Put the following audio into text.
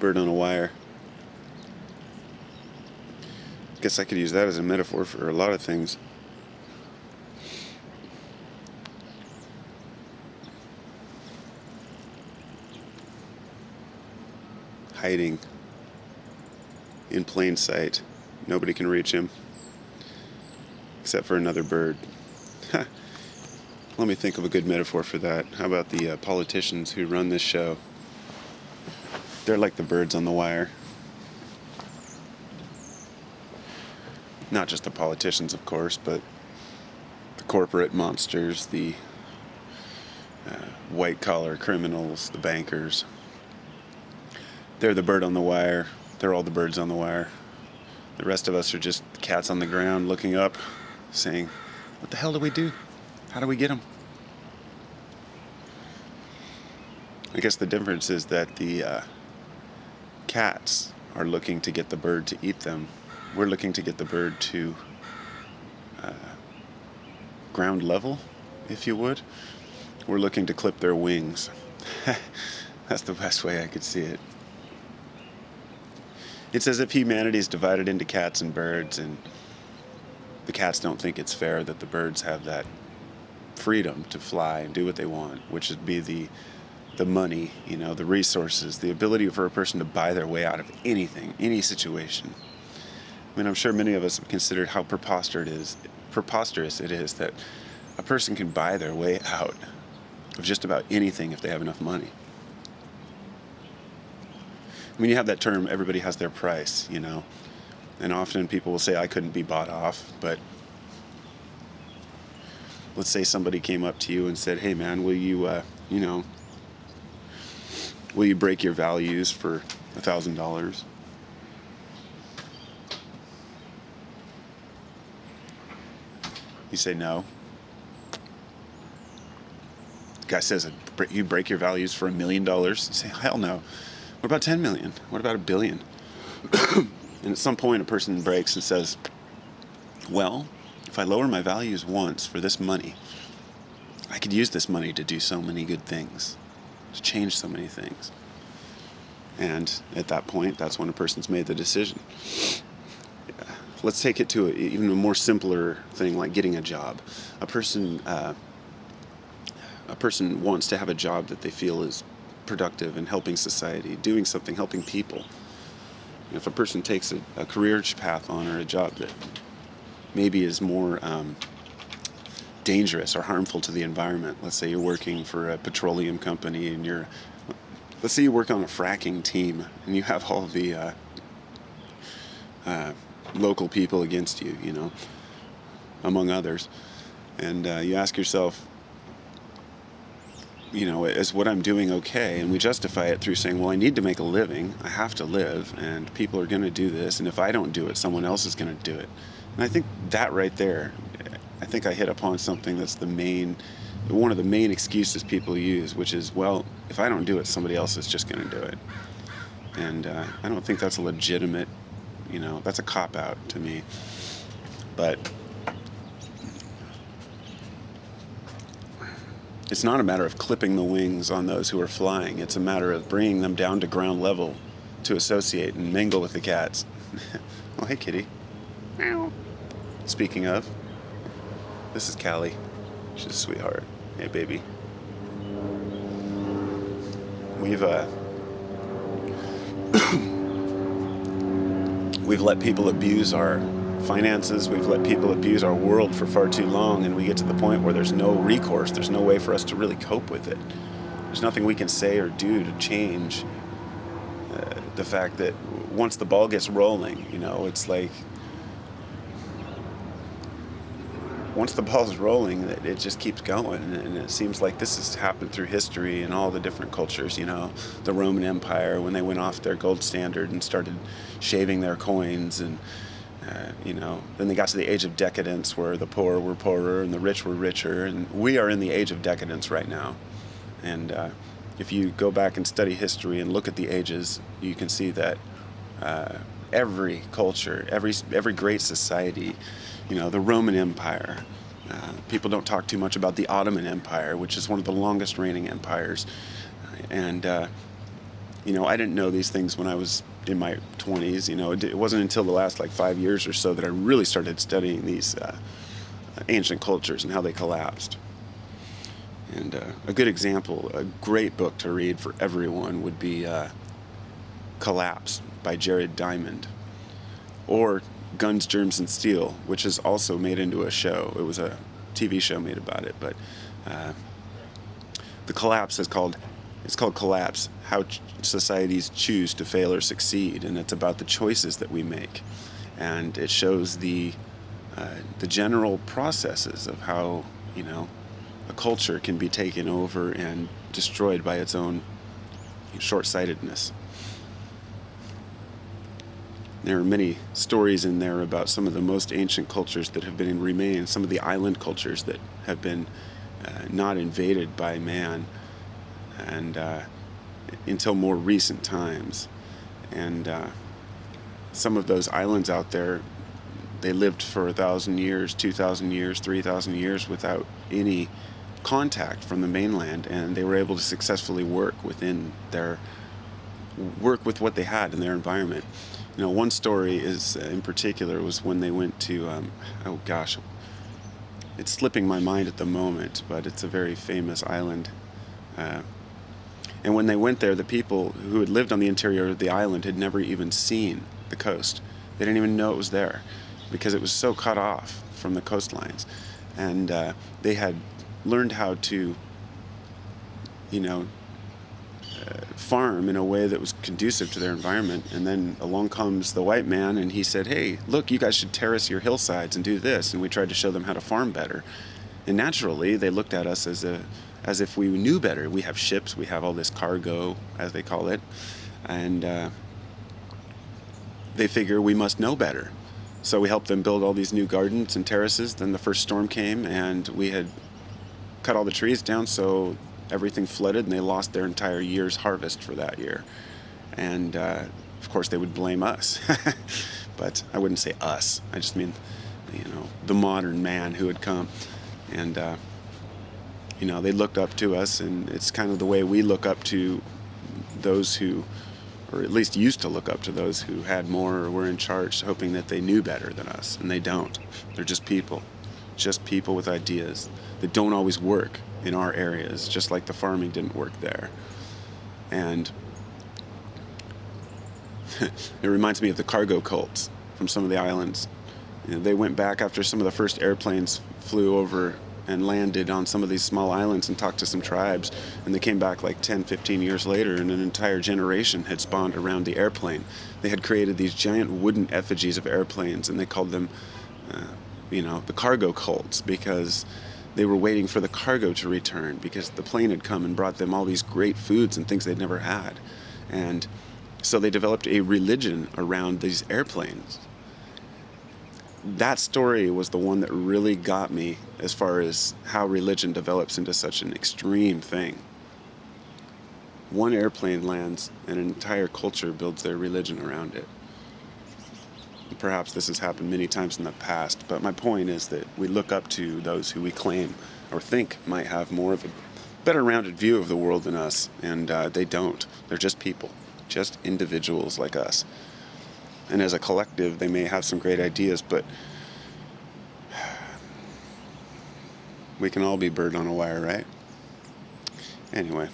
bird on a wire. Guess I could use that as a metaphor for a lot of things. Hiding in plain sight. Nobody can reach him except for another bird. Let me think of a good metaphor for that. How about the politicians who run this show? They're like the birds on the wire. Not just the politicians, of course, but the corporate monsters, the white-collar criminals, the bankers. They're the bird on the wire. They're all the birds on the wire. The rest of us are just cats on the ground looking up, saying, what the hell do we do? How do we get them? I guess the difference is that the cats are looking to get the bird to eat them. We're looking to get the bird to ground level, if you would. We're looking to clip their wings. That's the best way I could see it. It's as if humanity is divided into cats and birds, and the cats don't think it's fair that the birds have that freedom to fly and do what they want, which would be the money, the resources, the ability for a person to buy their way out of anything, any situation. I mean, I'm sure many of us have considered how preposterous it is that a person can buy their way out of just about anything if they have enough money. I mean, you have that term, everybody has their price, and often people will say, I couldn't be bought off, but let's say somebody came up to you and said, hey man, will you break your values for $1,000? You say no. The guy says, you break your values for $1 million? You say, hell no. What about 10 million? What about 1 billion? And at some point a person breaks and says, well, if I lower my values once for this money, I could use this money to do so many good things, to change so many things. And at that point, that's when a person's made the decision. Let's take it to even a more simpler thing like getting a job. A person wants to have a job that they feel is productive and helping society, doing something, helping people. If a person takes a career path on or a job that maybe is more dangerous or harmful to the environment, let's say you're working for a petroleum company and let's say you work on a fracking team and you have all the local people against you, among others, and you ask yourself, is what I'm doing okay? And we justify it through saying, well, I need to make a living, I have to live, and people are going to do this, and if I don't do it, someone else is going to do it. And I think that right there, I think I hit upon something that's one of the main excuses people use, which is, well, if I don't do it, somebody else is just going to do it. And I don't think that's a legitimate, that's a cop-out to me. But it's not a matter of clipping the wings on those who are flying. It's a matter of bringing them down to ground level to associate and mingle with the cats. Oh, hey, kitty. Meow. Speaking of, this is Callie. She's a sweetheart. Hey, baby. We've let people abuse our finances, we've let people abuse our world for far too long, and we get to the point where there's no recourse, there's no way for us to really cope with it. There's nothing we can say or do to change the fact that once the ball gets rolling, it's like once the ball's rolling, it just keeps going, and it seems like this has happened through history in all the different cultures, the Roman Empire, when they went off their gold standard and started shaving their coins, and then they got to the age of decadence where the poor were poorer and the rich were richer, and we are in the age of decadence right now. And if you go back and study history and look at the ages, you can see that every culture, every great society, the Roman Empire, people don't talk too much about the Ottoman Empire, which is one of the longest reigning empires, and I didn't know these things when I was in my 20s. It wasn't until the last like 5 years or so that I really started studying these ancient cultures and how they collapsed. And a good example, a great book to read for everyone would be Collapse by Jared Diamond, or Guns, Germs, and Steel, which is also made into a show. It was a TV show made about it, but the collapse it's called Collapse, How Societies Choose to Fail or Succeed, and it's about the choices that we make. And it shows the general processes of how, a culture can be taken over and destroyed by its own short-sightedness. There are many stories in there about some of the most ancient cultures that have been in remain, some of the island cultures that have been not invaded by man and until more recent times. And some of those islands out there, they lived for 1,000 years, 2,000 years, 3,000 years without any contact from the mainland, and they were able to successfully work with what they had in their environment. One story is in particular was when they went to oh gosh, it's slipping my mind at the moment, but it's a very famous island. And when they went there, the people who had lived on the interior of the island had never even seen the coast. They didn't even know it was there because it was so cut off from the coastlines. And they had learned how to, farm in a way that was conducive to their environment. And then along comes the white man, and he said, "Hey, look, you guys should terrace your hillsides and do this." And we tried to show them how to farm better. And naturally, they looked at us as if we knew better. We have ships, we have all this cargo, as they call it, and they figure we must know better. So we helped them build all these new gardens and terraces. Then the first storm came, and we had cut all the trees down, so everything flooded, and they lost their entire year's harvest for that year. And of course, they would blame us. But I wouldn't say us. I just mean, the modern man who had come. And, they looked up to us, and it's kind of the way we look up to those who, or at least used to look up to those who had more or were in charge, hoping that they knew better than us. And they don't. They're just people with ideas that don't always work in our areas, just like the farming didn't work there. And it reminds me of the cargo cults from some of the islands. They went back after some of the first airplanes flew over and landed on some of these small islands and talked to some tribes, and they came back like 10, 15 years later, and an entire generation had spawned around the airplane. They had created these giant wooden effigies of airplanes, and they called them the cargo cults, because they were waiting for the cargo to return, because the plane had come and brought them all these great foods and things they'd never had. And so they developed a religion around these airplanes. That story was the one that really got me as far as how religion develops into such an extreme thing. One airplane lands and an entire culture builds their religion around it. Perhaps this has happened many times in the past, but my point is that we look up to those who we claim or think might have more of a better rounded view of the world than us, and they don't. They're just people, just individuals like us. And as a collective, they may have some great ideas, but we can all be bird on a wire, right? Anyway,